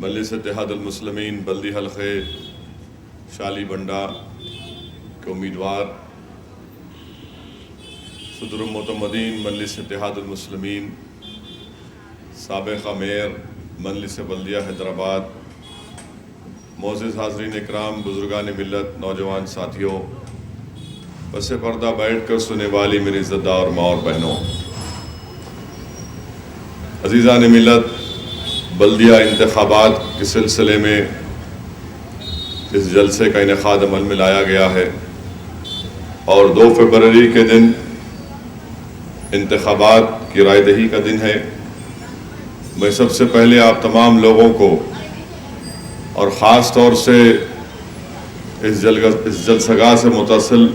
مجلس اتحاد المسلمین بلدی حلقے شالی بنڈا کے امیدوار صدر المعتمدین مجلس اتحاد المسلمین سابق میئر مجلس بلدیہ حیدرآباد، معزز حاضرین اکرام، بزرگان ملت، نوجوان ساتھیوں، پس پردہ بیٹھ کر سننے والی میری عزتدار ماں اور بہنوں، عزیزان ملت، بلدیہ انتخابات کے سلسلے میں اس جلسے کا انعقاد عمل میں لایا گیا ہے اور 2 فروری کے دن انتخابات کی رائے دہی کا دن ہے۔ میں سب سے پہلے آپ تمام لوگوں کو اور خاص طور سے اس جلسگاہ سے متصل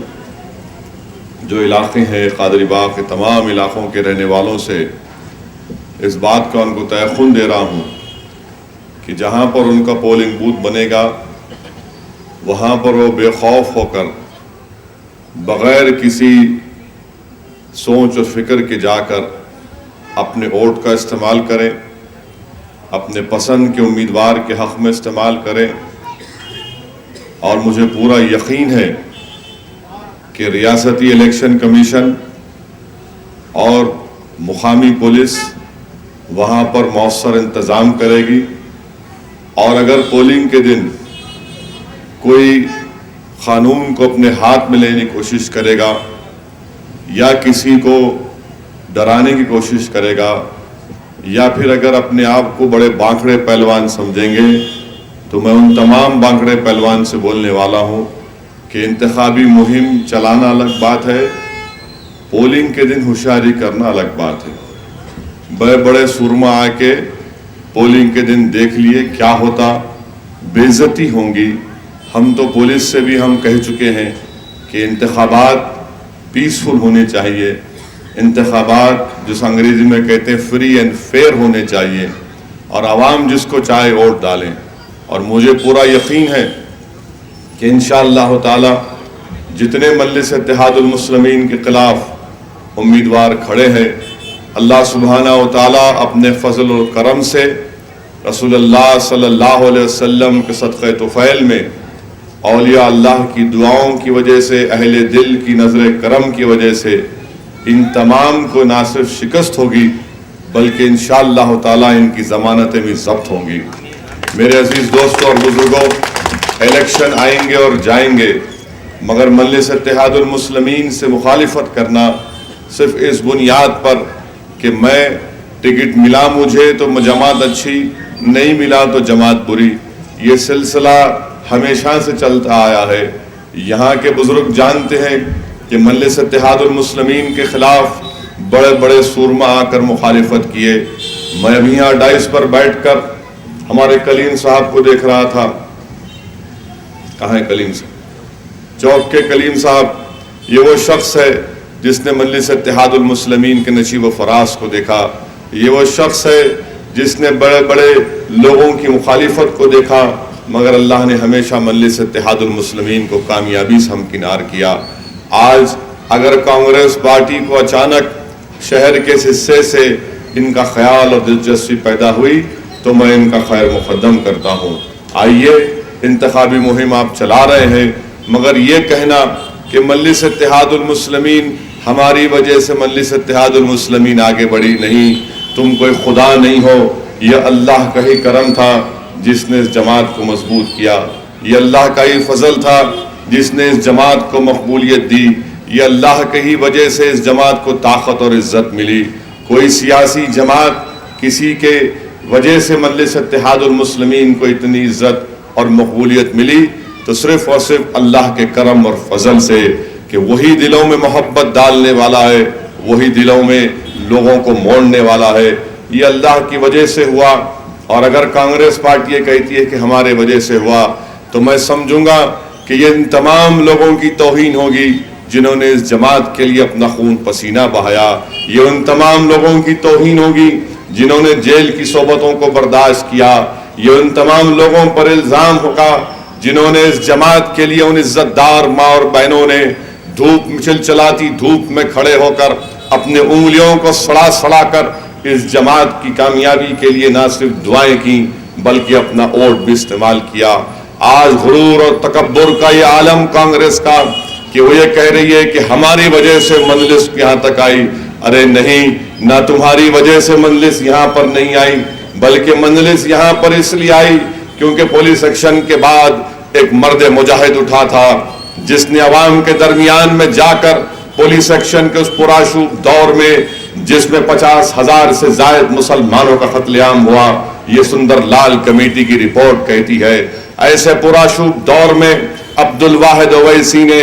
جو علاقے ہیں قادری باغ کے تمام علاقوں کے رہنے والوں سے اس بات کا ان کو تیقن دے رہا ہوں کہ جہاں پر ان کا پولنگ بوتھ بنے گا وہاں پر وہ بے خوف ہو کر بغیر کسی سوچ اور فکر کے جا کر اپنے ووٹ کا استعمال کریں، اپنے پسند کے امیدوار کے حق میں استعمال کریں، اور مجھے پورا یقین ہے کہ ریاستی الیکشن کمیشن اور مقامی پولیس وہاں پر مؤثر انتظام کرے گی، اور اگر پولنگ کے دن کوئی قانون کو اپنے ہاتھ میں لینے کی کوشش کرے گا یا کسی کو ڈرانے کی کوشش کرے گا یا پھر اگر اپنے آپ کو بڑے بانکڑے پہلوان سمجھیں گے، تو میں ان تمام بانکڑے پہلوان سے بولنے والا ہوں کہ انتخابی مہم چلانا الگ بات ہے، پولنگ کے دن ہوشیاری کرنا الگ بات ہے۔ بڑے بڑے سورما آ کے پولنگ کے دن دیکھ لیے کیا ہوتا، بے عزتی ہوں گی۔ ہم تو پولیس سے بھی ہم کہہ چکے ہیں کہ انتخابات پیسفل ہونے چاہیے، انتخابات جس انگریزی میں کہتے ہیں فری اینڈ فیئر ہونے چاہیے، اور عوام جس کو چاہے ووٹ ڈالیں۔ اور مجھے پورا یقین ہے کہ انشاءاللہ تعالی جتنے مجلس اتحاد المسلمین کے خلاف امیدوار کھڑے ہیں، اللہ سبحانہ و تعالی اپنے فضل و کرم سے رسول اللہ صلی اللہ علیہ وسلم کے صدقہ طفیل میں اولیاء اللہ کی دعاؤں کی وجہ سے، اہل دل کی نظر کرم کی وجہ سے ان تمام کو نہ صرف شکست ہوگی بلکہ انشاءاللہ تعالی ان کی ضمانتیں بھی ضبط ہوں گی۔ میرے عزیز دوستوں اور بزرگوں، الیکشن آئیں گے اور جائیں گے، مگر مجلس اتحاد المسلمین سے مخالفت کرنا صرف اس بنیاد پر کہ میں ٹکٹ ملا مجھے تو جماعت اچھی، نہیں ملا تو جماعت بری، یہ سلسلہ ہمیشہ سے چلتا آیا ہے۔ یہاں کے بزرگ جانتے ہیں کہ مجلس اتحاد المسلمین کے خلاف بڑے بڑے سورما آ کر مخالفت کیے۔ میں ابھی یہاں ڈائس پر بیٹھ کر ہمارے کلیم صاحب کو دیکھ رہا تھا۔ کہاں ہے کلیم صاحب؟ چوک کے کلیم صاحب، یہ وہ شخص ہے جس نے مجلس اتحاد المسلمین کے نشیب و فراز کو دیکھا، یہ وہ شخص ہے جس نے بڑے بڑے لوگوں کی مخالفت کو دیکھا، مگر اللہ نے ہمیشہ مجلس اتحاد المسلمین کو کامیابی سے ہمکنار کیا۔ آج اگر کانگریس پارٹی کو اچانک شہر کے حصے سے ان کا خیال اور دلچسپی پیدا ہوئی تو میں ان کا خیر مقدم کرتا ہوں۔ آئیے، انتخابی مہم آپ چلا رہے ہیں، مگر یہ کہنا کہ مجلس اتحاد المسلمین ہماری وجہ سے مجلس اتحاد المسلمین آگے بڑھی، نہیں، تم کوئی خدا نہیں ہو، یہ اللہ کا ہی کرم تھا جس نے اس جماعت کو مضبوط کیا، یہ اللہ کا ہی فضل تھا جس نے اس جماعت کو مقبولیت دی، یہ اللہ کی ہی وجہ سے اس جماعت کو طاقت اور عزت ملی۔ کوئی سیاسی جماعت کسی کے وجہ سے مجلس اتحاد المسلمین کو اتنی عزت اور مقبولیت ملی تو صرف اور صرف اللہ کے کرم اور فضل سے، کہ وہی دلوں میں محبت ڈالنے والا ہے، وہی دلوں میں لوگوں کو موڑنے والا ہے، یہ اللہ کی وجہ سے ہوا۔ اور اگر کانگریس پارٹی یہ کہتی ہے کہ ہمارے وجہ سے ہوا تو میں سمجھوں گا کہ یہ ان تمام لوگوں کی توہین ہوگی جنہوں نے اس جماعت کے لیے اپنا خون پسینہ بہایا، یہ ان تمام لوگوں کی توہین ہوگی جنہوں نے جیل کی صحبتوں کو برداشت کیا، یہ ان تمام لوگوں پر الزام ہوگا جنہوں نے اس جماعت کے لیے، ان عزت دار ماں اور بہنوں نے دھوپ میں چلچلاتی دھوپ میں کھڑے ہو کر اپنے انگلیوں کو سڑا سڑا کر اس جماعت کی کامیابی کے لیے نہ صرف دعائیں کی بلکہ اپنا ووٹ بھی استعمال کیا۔ آج غرور اور تکبر کا یہ عالم کانگریس کا کہ وہ یہ کہہ رہی ہے کہ ہماری وجہ سے مجلس یہاں تک آئی۔ ارے نہیں، نہ تمہاری وجہ سے مجلس یہاں پر نہیں آئی، بلکہ مجلس یہاں پر اس لیے آئی کیونکہ پولیس ایکشن کے بعد ایک مرد مجاہد اٹھا تھا جس نے عوام کے درمیان میں جا کر پولیس ایکشن کے اس پرآشوب دور میں جس میں 50,000 سے زائد مسلمانوں کا قتل عام ہوا، یہ سندر لال کمیٹی کی رپورٹ کہتی ہے، ایسے پرآشوب دور میں عبدالواحد اویسی نے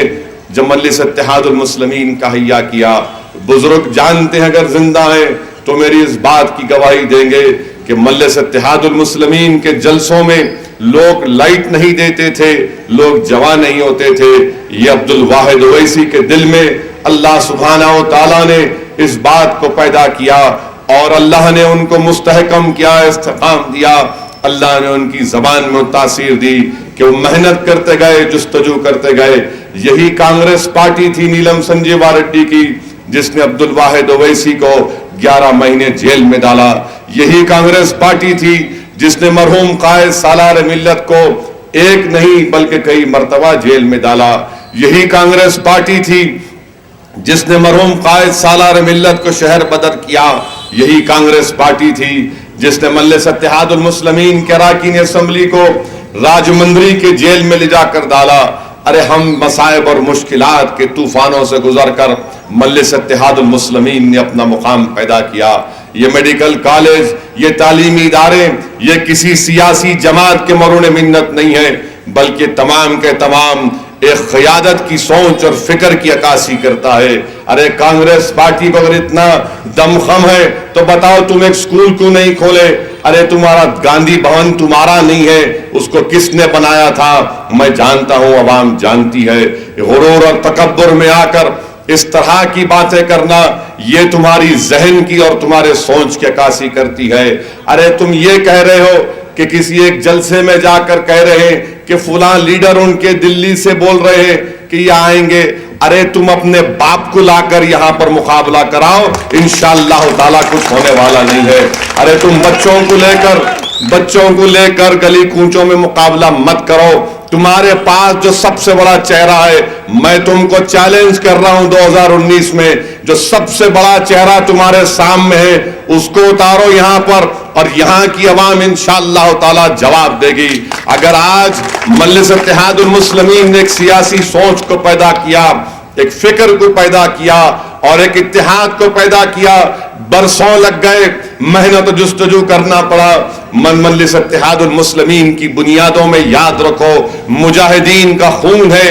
جب مجلس اتحاد المسلمین کا احیا کیا، بزرگ جانتے ہیں اگر زندہ ہیں تو میری اس بات کی گواہی دیں گے کہ مجلس اتحاد المسلمین کے جلسوں میں لوگ لائٹ نہیں دیتے تھے، لوگ جمع نہیں ہوتے تھے۔ یہ عبدالواحد اویسی کے دل میں اللہ سبحانہ و تعالیٰ نے اس بات کو پیدا کیا اور اللہ نے ان کو مستحکم کیا، استحکام دیا، اللہ نے ان کی زبان میں تاثیر دی کہ وہ محنت کرتے گئے، جستجو کرتے گئے۔ یہی کانگریس پارٹی تھی نیلم سنجیوا ریڈی کی جس نے عبدالواحد اویسی کو 11 مہینے جیل میں ڈالا۔ یہی کانگریس پارٹی تھی جس نے مرحوم قائد سالار ملت کو ایک نہیں بلکہ کئی مرتبہ جیل میں ڈالا۔ یہی کانگریس پارٹی تھی جس نے مرحوم قائد سالار ملت کو شہر بدر کیا۔ یہی کانگریس پارٹی تھی جس نے مجلس اتحاد المسلمین کے اراکین اسمبلی کو راجمندری کے جیل میں لے جا کر ڈالا۔ ارے ہم مصائب اور مشکلات کے طوفانوں سے گزر کر مجلس اتحاد المسلمین نے اپنا مقام پیدا کیا۔ یہ میڈیکل کالج، یہ تعلیمی ادارے، یہ کسی سیاسی جماعت کے مرہون منت نہیں ہے، بلکہ تمام کے تمام ایک قیادت کی سوچ اور فکر کی عکاسی کرتا ہے۔ ارے کانگریس پارٹی کو اگر اتنا دمخم ہے تو بتاؤ تم ایک سکول کیوں نہیں کھولے؟ ارے تمہارا گاندھی بھون تمہارا نہیں ہے، اس کو کس نے بنایا تھا؟ میں جانتا ہوں، عوام جانتی ہے۔ غرور اور تکبر میں آ کر اس طرح کی باتیں کرنا یہ تمہاری ذہن کی اور تمہارے سوچ کی عکاسی کرتی ہے۔ ارے تم یہ کہہ رہے ہو کہ کسی ایک جلسے میں جا کر کہہ رہے ہیں کہ فلاں لیڈر ان کے دلی سے بول رہے ہیں کہ یہ آئیں گے۔ ارے تم اپنے باپ کو لا کر یہاں پر مقابلہ کراؤ، انشاءاللہ تعالیٰ کچھ ہونے والا نہیں ہے۔ ارے تم بچوں کو لے کر گلی کوچوں میں مقابلہ مت کرو۔ تمہارے پاس جو سب سے بڑا چہرہ ہے، میں تم کو چیلنج کر رہا ہوں 2019 میں، جو سب سے بڑا چہرہ تمہارے سامنے ہے اس کو اتارو یہاں پر، اور یہاں کی عوام انشاءاللہ تعالی جواب دے گی۔ اگر آج مجلس اتحاد المسلمین نے ایک سیاسی سوچ کو پیدا کیا، ایک فکر کو پیدا کیا اور ایک اتحاد کو پیدا کیا، برسوں لگ گئے، محنت و جستجو کرنا پڑا، مجلس اتحاد المسلمین کی بنیادوں میں یاد رکھو مجاہدین کا خون ہے،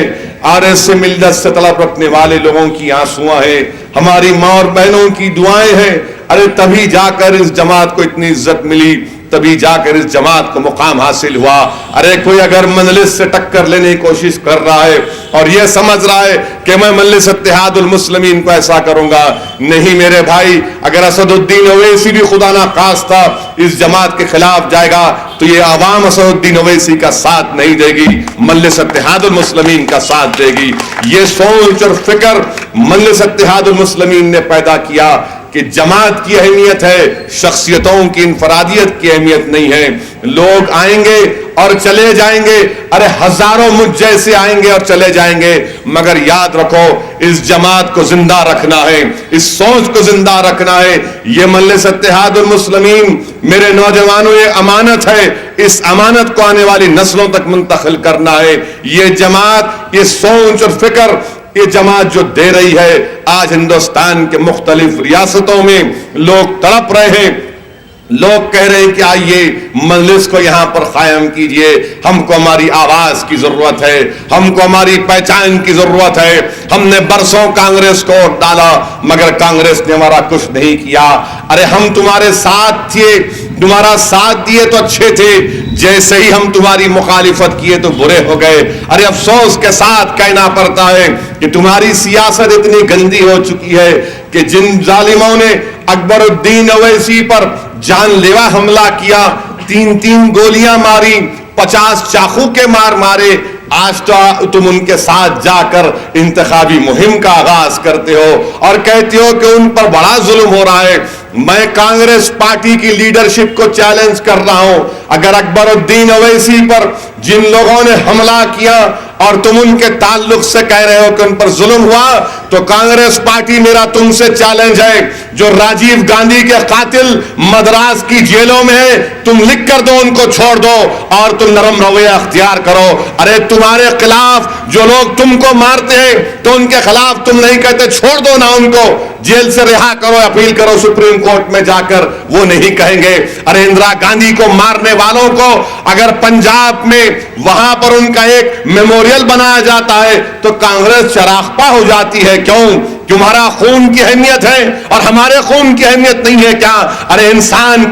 آرس سے ملت سے طلب رکھنے والے لوگوں کی آنسواں ہیں، ہماری ماں اور بہنوں کی دعائیں ہیں۔ ارے تبھی جا کر اس جماعت کو اتنی عزت ملی، تبھی جا کر اس جماعت کو مقام حاصل ہوا۔ ارے کوئی اگر مجلس سے ٹکر لینے کی کوشش کر رہا ہے اور یہ سمجھ رہا ہے کہ میں مجلس اتحاد المسلمین کو ایسا کروں گا، نہیں میرے بھائی، اگر اسد الدین اویسی بھی خدا نخواستہ اس جماعت کے خلاف جائے گا تو یہ عوام اسد الدین اویسی کا ساتھ نہیں دے گی، مجلس اتحاد المسلمین کا ساتھ دے گی۔ یہ سوچ اور فکر مجلس اتحاد المسلمین نے پیدا کیا کہ جماعت کی اہمیت ہے، شخصیتوں کی انفرادیت کی اہمیت نہیں ہے۔ لوگ آئیں گے اور چلے جائیں گے، ارے ہزاروں مجھ جیسے آئیں گے اور چلے جائیں گے، مگر یاد رکھو اس جماعت کو زندہ رکھنا ہے، اس سوچ کو زندہ رکھنا ہے۔ یہ مجلس اتحاد المسلمین میرے نوجوانوں یہ امانت ہے، اس امانت کو آنے والی نسلوں تک منتقل کرنا ہے۔ یہ جماعت، یہ سوچ اور فکر یہ جماعت جو دے رہی ہے، آج ہندوستان کے مختلف ریاستوں میں لوگ تڑپ رہے ہیں، لوگ کہہ رہے ہیں کہ آئیے مجلس کو یہاں پر قائم کیجئے، ہم کو ہماری آواز کی ضرورت ہے، ہم کو ہماری پہچان کی ضرورت ہے۔ ہم نے برسوں کانگریس کو ڈالا مگر کانگریس نے ہمارا کچھ نہیں کیا۔ ارے ہم تمہارے ساتھ تھے، تمہارا ساتھ دیے تو اچھے تھے، جیسے ہی ہم تمہاری مخالفت کیے تو برے ہو گئے۔ ارے افسوس کے ساتھ کہنا پڑتا ہے کہ تمہاری سیاست اتنی گندی ہو چکی ہے کہ جن ظالموں نے اکبر الدین اویسی پر جان لیوا حملہ کیا، 3 گولیاں ماری، 50 چاقو کے مارے، آج تو تم ان کے ساتھ جا کر انتخابی مہم کا آغاز کرتے ہو اور کہتے ہو کہ ان پر بڑا ظلم ہو رہا ہے۔ میں کانگریس پارٹی کی لیڈرشپ کو چیلنج کر رہا ہوں، اگر اکبر الدین اویسی پر جن لوگوں نے حملہ کیا اور تم ان کے تعلق سے کہہ رہے ہو کہ ان پر ظلم ہوا، تو کانگریس پارٹی میرا تم سے چیلنج ہے، جو راجیو گاندھی کے قاتل مدراس کی جیلوں میں ہے، تم لکھ کر دو ان کو چھوڑ دو اور تم نرم رویہ اختیار کرو۔ ارے تمہارے خلاف جو لوگ تم کو مارتے ہیں تو ان کے خلاف تم نہیں کہتے چھوڑ دو نا ان کو، جیل سے رہا کرو، اپیل کرو سپریم کورٹ میں جا کر، وہ نہیں کہیں گے۔ ارے اندرا گاندھی کو مارنے والوں کو اگر پنجاب میں وہاں پر ان کا ایک میموریل بنایا جاتا ہے تو کانگریس چراغپا ہو جاتی ہے، کیوں؟ تمہارا خون کی اہمیت ہے اور ہمارے خون کی اہمیت نہیں ہے کیا؟ ارے انسان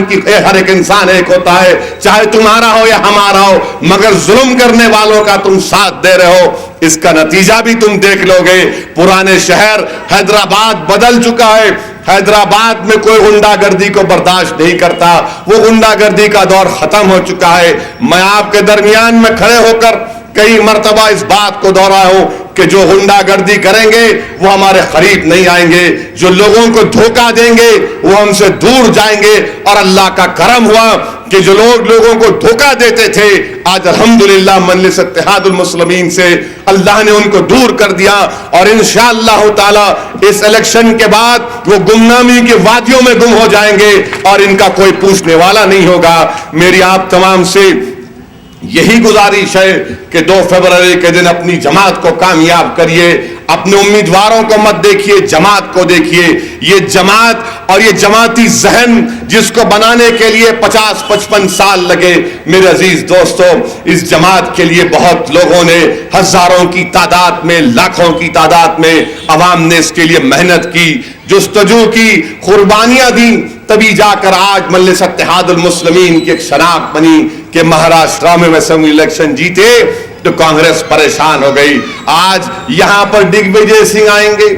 کی ہر ایک انسان ایک ہوتا ہے، چاہے تمہارا ہو یا ہمارا ہو، مگر ظلم کرنے والوں کا تم ساتھ دے رہے ہو، اس کا نتیجہ بھی تم دیکھ لو گے۔ پرانے شہر حیدرآباد بدل چکا ہے، حیدرآباد میں کوئی غنڈہ گردی کو برداشت نہیں کرتا، وہ غنڈہ گردی کا دور ختم ہو چکا ہے۔ میں آپ کے درمیان میں کھڑے ہو کر کئی مرتبہ اس بات کو دہرایا ہوں کہ جو غنڈہ گردی کریں گے وہ ہمارے قریب نہیں آئیں گے، جو لوگوں کو دھوکہ دیں گے وہ ہم سے دور جائیں گے، اور اللہ کا کرم ہوا کہ جو لوگ لوگوں کو دھوکہ دیتے تھے آج الحمدللہ مجلس اتحاد المسلمین سے اللہ نے ان کو دور کر دیا، اور انشاءاللہ تعالی اس الیکشن کے بعد وہ گمنامی کی وادیوں میں گم ہو جائیں گے اور ان کا کوئی پوچھنے والا نہیں ہوگا۔ میری آپ تمام سے یہی گزارش ہے کہ 2 فروری کے دن اپنی جماعت کو کامیاب کریے، اپنے امیدواروں کو مت دیکھیے، جماعت کو دیکھیے۔ یہ جماعت اور یہ جماعتی ذہن جس کو بنانے کے لیے 50-55 سال لگے، میرے عزیز دوستو، اس جماعت کے لیے بہت لوگوں نے ہزاروں کی تعداد میں، لاکھوں کی تعداد میں عوام نے اس کے لیے محنت کی، جستجو کی، قربانیاں دی، تبھی جا کر آج مجلس اتحاد المسلمین کی ایک شناخت بنی کہ مہاراشٹرا میں اسمبلی الیکشن جیتے تو کانگریس پریشان ہو گئی۔ آج یہاں پر ڈگ وجے سنگھ آئیں گے،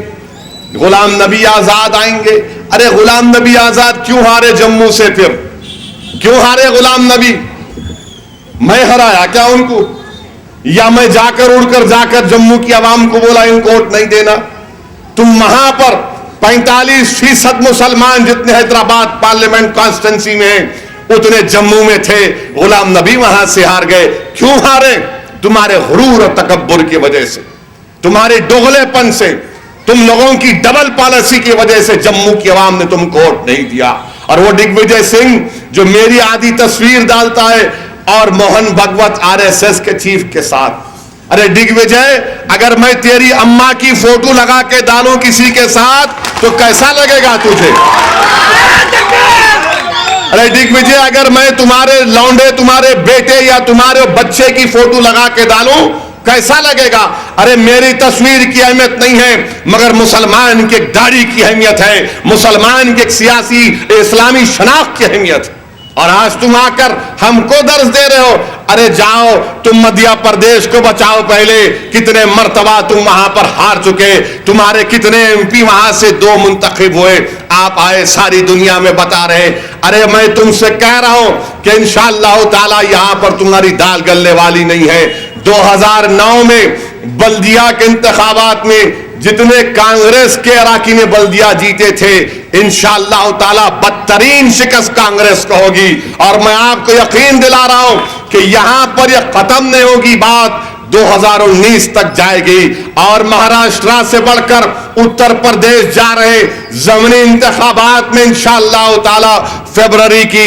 غلام نبی آزاد آئیں گے۔ ارے غلام نبی آزاد کیوں ہارے جموں سے؟ پھر کیوں ہارے غلام نبی؟ میں ہرایا کیا ان کو؟ یا میں جا کر جموں کی عوام کو بولا ان کو ووٹ نہیں دینا؟ تم وہاں پر 45% مسلمان جتنے حیدرآباد پارلیمنٹ کانسٹیٹنسی میں ہیں اتنے جموں میں تھے، غلام نبی وہاں سے ہار گئے۔ کیوں ہارے؟ تمہارے غرور اور تکبر کی وجہ سے، تمہارے دوغلے پن سے، تم لوگوں کی ڈبل پالیسی کی وجہ سے جموں کی عوام نے تم کو ووٹ نہیں دیا۔ اور وہ ڈگ وجے سنگھ جو میری آدھی تصویر ڈالتا ہے اور موہن بھگوت RSS کے چیف کے ساتھ، ارے ڈگ وجے اگر میں تیری اماں کی فوٹو لگا کے ڈالوں کسی کے ساتھ تو کیسا لگے گا تجھے؟ ارے ڈگ وجے اگر میں تمہارے لونڈے، تمہارے بیٹے یا تمہارے بچے کی فوٹو لگا کے ڈالوں کیسا لگے گا؟ ارے میری تصویر کی اہمیت نہیں ہے مگر مسلمان کی ایک داڑھی کی اہمیت ہے، مسلمان کی ایک سیاسی اسلامی شناخت کی اہمیت ہے۔ اور آج تم آ کر ہم کو درس دے رہے ہو۔ ارے جاؤ تم مدھیہ پردیش کو بچاؤ، پہلے کتنے مرتبہ تم وہاں پر ہار چکے، تمہارے کتنے MP وہاں سے 2 منتخب ہوئے، آپ آئے ساری دنیا میں بتا رہے۔ ارے میں تم سے کہہ رہا ہوں کہ انشاءاللہ تعالی یہاں پر تمہاری دال گلنے والی نہیں ہے۔ 2009 میں بلدیہ کے انتخابات میں جتنے کانگریس کے اراکین بلدیہ جیتے تھے، انشاءاللہ تعالی بدترین شکست کانگریس کو ہوگی، اور میں آپ کو یقین دلا رہا ہوں کہ یہاں پر یہ ختم نہیں ہوگی، بات 2019 تک جائے گی۔ اور مہاراشٹرا سے بڑھ کر اتر پردیش جا رہے ضمنی انتخابات میں انشاءاللہ تعالی فروری کی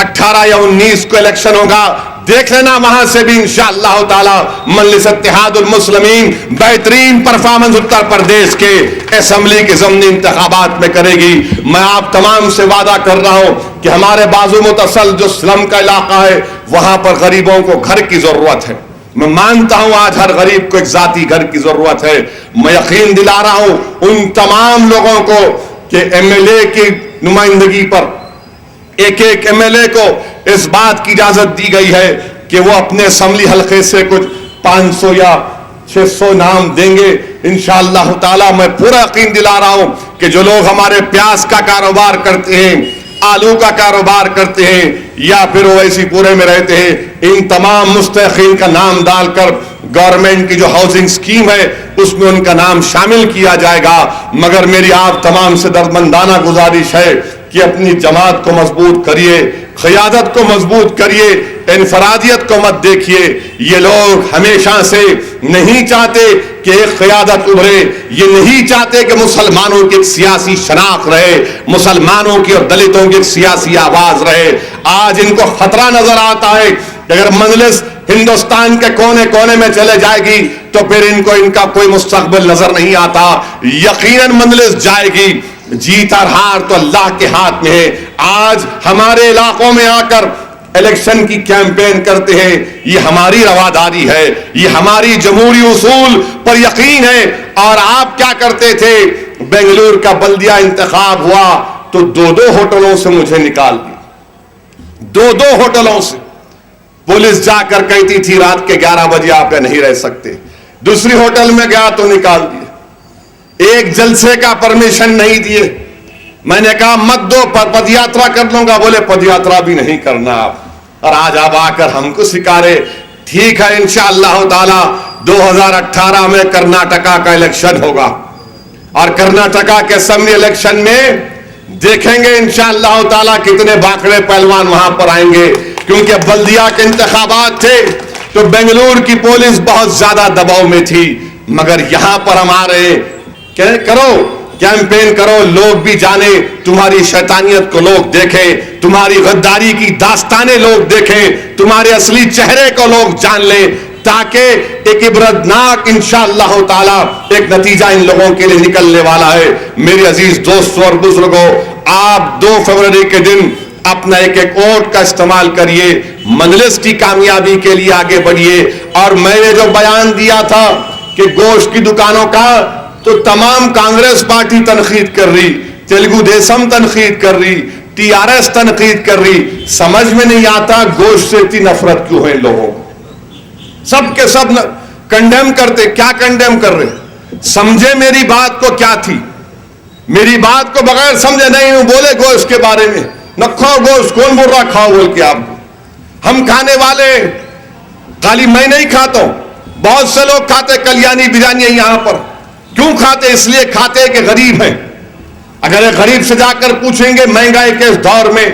18 یا 19 کو الیکشن ہوگا، دیکھ لینا وہاں سے بھی انشاءاللہ تعالی مجلس اتحاد المسلمین بہترین پرفارمنس اتر پردیش کے اسمبلی کے ضمنی انتخابات میں کرے گی۔ میں آپ تمام سے وعدہ کر رہا ہوں کہ ہمارے بازو متصل جو سلم کا علاقہ ہے وہاں پر غریبوں کو گھر کی ضرورت ہے۔ میں مانتا ہوں آج ہر غریب کو ایک ذاتی گھر کی ضرورت ہے۔ میں یقین دلا رہا ہوں ان تمام لوگوں کو کہ MLA کی نمائندگی پر ایک MLA کو اس بات کی اجازت دی گئی ہے کہ وہ اپنے اسمبلی حلقے سے کچھ 500 یا 600 نام دیں گے انشاءاللہ تعالی۔ میں پورا یقین دلا رہا ہوں کہ جو لوگ ہمارے پیاز کا کاروبار کرتے ہیں، آلو کا کاروبار کرتے ہیں یا پھر وہ ایسی پورے میں رہتے ہیں، ان تمام مستحقین کا نام ڈال کر گورنمنٹ کی جو ہاؤسنگ سکیم ہے اس میں ان کا نام شامل کیا جائے گا. مگر میری آپ تمام سے دردمندانہ گزارش ہے کہ اپنی جماعت کو مضبوط کریے, قیادت کو مضبوط کریے, انفرادیت کو مت دیکھیے. یہ لوگ ہمیشہ سے نہیں چاہتے کہ ایک قیادت ابھرے, یہ نہیں چاہتے کہ مسلمانوں کی ایک سیاسی شناخت رہے, مسلمانوں کی اور دلتوں کی ایک سیاسی آواز رہے. آج ان کو خطرہ نظر آتا ہے کہ اگر مجلس ہندوستان کے کونے کونے میں چلے جائے گی تو پھر ان کا کوئی مستقبل نظر نہیں آتا. یقیناً مجلس جائے گی, جیت اور ہار تو اللہ کے ہاتھ میں ہے. آج ہمارے علاقوں میں آ کر الیکشن کی کیمپین کرتے ہیں, یہ ہماری رواداری ہے, یہ ہماری جمہوری اصول پر یقین ہے. اور آپ کیا کرتے تھے؟ بنگلور کا بلدیہ انتخاب ہوا تو 2 ہوٹلوں سے مجھے نکال دیا, 2 ہوٹلوں سے. پولیس جا کر کہتی تھی رات کے 11 بجے آپ نہیں رہ سکتے. دوسری ہوٹل میں گیا تو نکال دیا. ایک جلسے کا پرمیشن نہیں دیے. میں نے کہا مت دو, پد یاترا کر لوں گا. بولے پد یاترا بھی نہیں کرنا آپ. اور آج آپ آ کر ہم کو سکھا رہے. ٹھیک ہے, انشاءاللہ تعالی 2018 میں کرناٹکا کا الیکشن ہوگا اور کرناٹکا کے اسمبلی الیکشن میں دیکھیں گے انشاءاللہ تعالی کتنے باکڑے پہلوان وہاں پر آئیں گے. کیونکہ بلدیہ کے انتخابات تھے تو بنگلور کی پولیس بہت زیادہ دباؤ میں تھی. مگر یہاں پر ہمارے کرو کیمپین کرو, لوگ بھی جانے تمہاری شیطانیت کو, لوگ دیکھیں تمہاری غداری کی داستانیں, لوگ دیکھیں تمہارے اصلی چہرے کو, لوگ جان لیں, تاکہ ایک عبرتناک انشاءاللہ تعالی ایک نتیجہ ان لوگوں کے لیے نکلنے والا ہے. میرے عزیز دوستوں اور بزرگوں, آپ 2 فروری کے دن اپنا ایک ووٹ کا استعمال کریے, مجلس کی کامیابی کے لیے آگے بڑھیے. اور میں نے جو بیان دیا تھا کہ گوشت کی دکانوں کا, تو تمام کانگریس پارٹی تنقید کر رہی, تیلگو دیسم تنقید کر رہی, TRS تنقید کر رہی. سمجھ میں نہیں آتا گوشت سے اتنی نفرت کیوں ہے لوگوں کو. سب کے سب کنڈیم کرتے. کیا کنڈیم کر رہے؟ سمجھے میری بات کو کیا تھی. میری بات کو بغیر سمجھے نہیں بولے گوشت کے بارے میں. نہ کھاؤ گوشت, کون بول رہا کھاؤ بول کے. آپ ہم کھانے والے, خالی میں نہیں کھاتا ہوں, بہت سے لوگ کھاتے کلیانی بریانی یہاں پر. کیوں کھاتے؟ اس لیے کھاتے کہ غریب ہیں. اگر ایک غریب سے جا کر پوچھیں گے مہنگائی کے اس دور میں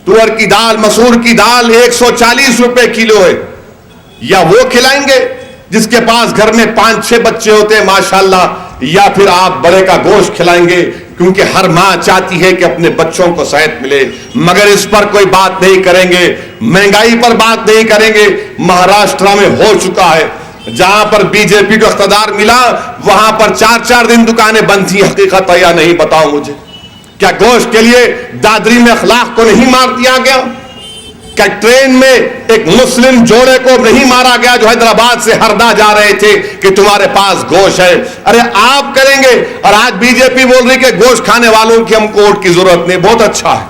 تور کی دال, مسور کی دال 140 روپے کلو ہے, یا وہ کھلائیں گے جس کے پاس گھر میں 5-6 بچے ہوتے ہیں ماشاءاللہ, یا پھر آپ بڑے کا گوشت کھلائیں گے؟ کیونکہ ہر ماں چاہتی ہے کہ اپنے بچوں کو صحت ملے. مگر اس پر کوئی بات نہیں کریں گے, مہنگائی پر بات نہیں کریں گے. مہاراشٹر میں ہو چکا ہے, جہاں پر بی جے پی کو اقتدار ملا وہاں پر 4 دن دکانیں بند تھی. حقیقت ہے یا نہیں بتاؤ مجھے. کیا گوشت کے لیے دادری میں اخلاق کو نہیں مار دیا گیا؟ کیا ٹرین میں ایک مسلم جوڑے کو نہیں مارا گیا جو حیدرآباد سے ہردا جا رہے تھے کہ تمہارے پاس گوشت ہے؟ ارے آپ کریں گے. اور آج بی جے پی بول رہی کہ گوشت کھانے والوں کی ہم کو ووٹ کی ضرورت نہیں. بہت اچھا ہے.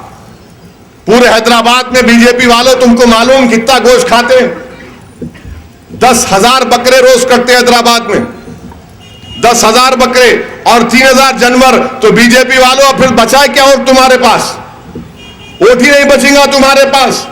پورے حیدرآباد میں بی جے پی والوں تم کو معلوم کتنا گوشت کھاتے ہیں؟ 10,000 بکرے روز کٹتے حیدرآباد میں, 10,000 بکرے اور 3,000 جانور. تو بی جے پی والوں پھر بچائے کیا ووٹ تمہارے پاس؟ ووٹ ہی نہیں بچیں گا تمہارے پاس.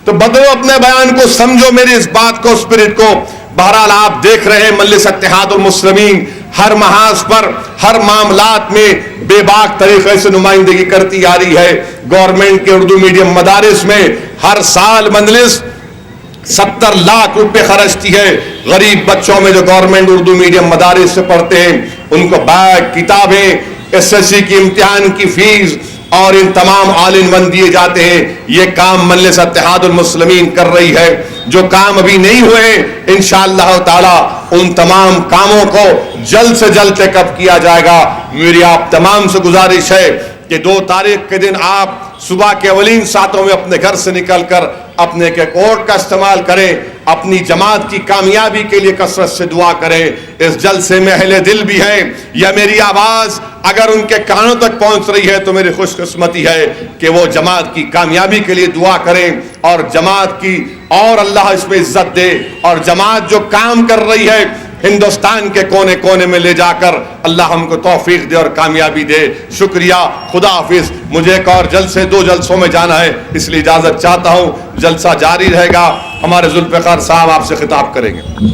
تو بدلو اپنے بیان کو, سمجھو میری اس بات کو, اسپرٹ کو. بہرحال آپ دیکھ رہے ہیں مجلس اتحاد المسلمین ہر محاذ پر, ہر معاملات میں بے باک طریقے سے نمائندگی کرتی آ رہی ہے. گورنمنٹ کے اردو میڈیم مدارس میں ہر سال مجلس 70 لاکھ روپے خرچتی ہے. غریب بچوں میں جو گورنمنٹ اردو میڈیم مدارس سے پڑھتے ہیں ان کو بیگ, کتابیں, SSC کی امتحان کی فیس اور ان تمام آل ان ون دیے جاتے ہیں. یہ کام مجلس اتحاد المسلمین کر رہی ہے. جو کام ابھی نہیں ہوئے انشاءاللہ تعالی ان تمام کاموں کو جلد سے جلد ٹیک اپ کیا جائے گا. میری آپ تمام سے گزارش ہے کہ 2 تاریخ کے دن آپ صبح کے اولین ساعتوں میں اپنے گھر سے نکل کر اپنے ایک ووٹ کا استعمال کریں. اپنی جماعت کی کامیابی کے لیے کثرت سے دعا کریں. اس جلسے میں اہل دل بھی ہیں, یا میری آواز اگر ان کے کانوں تک پہنچ رہی ہے تو میری خوش قسمتی ہے کہ وہ جماعت کی کامیابی کے لیے دعا کریں, اور جماعت کی اور اللہ اس میں عزت دے. اور جماعت جو کام کر رہی ہے ہندوستان کے کونے کونے میں لے جا کر اللہ ہم کو توفیق دے اور کامیابی دے. شکریہ. خدا حافظ. مجھے ایک اور جلسے 2 جلسوں میں جانا ہے، اس لیے اجازت چاہتا ہوں. جلسہ جاری رہے گا. ہمارے ذوالفقار صاحب آپ سے خطاب کریں گے.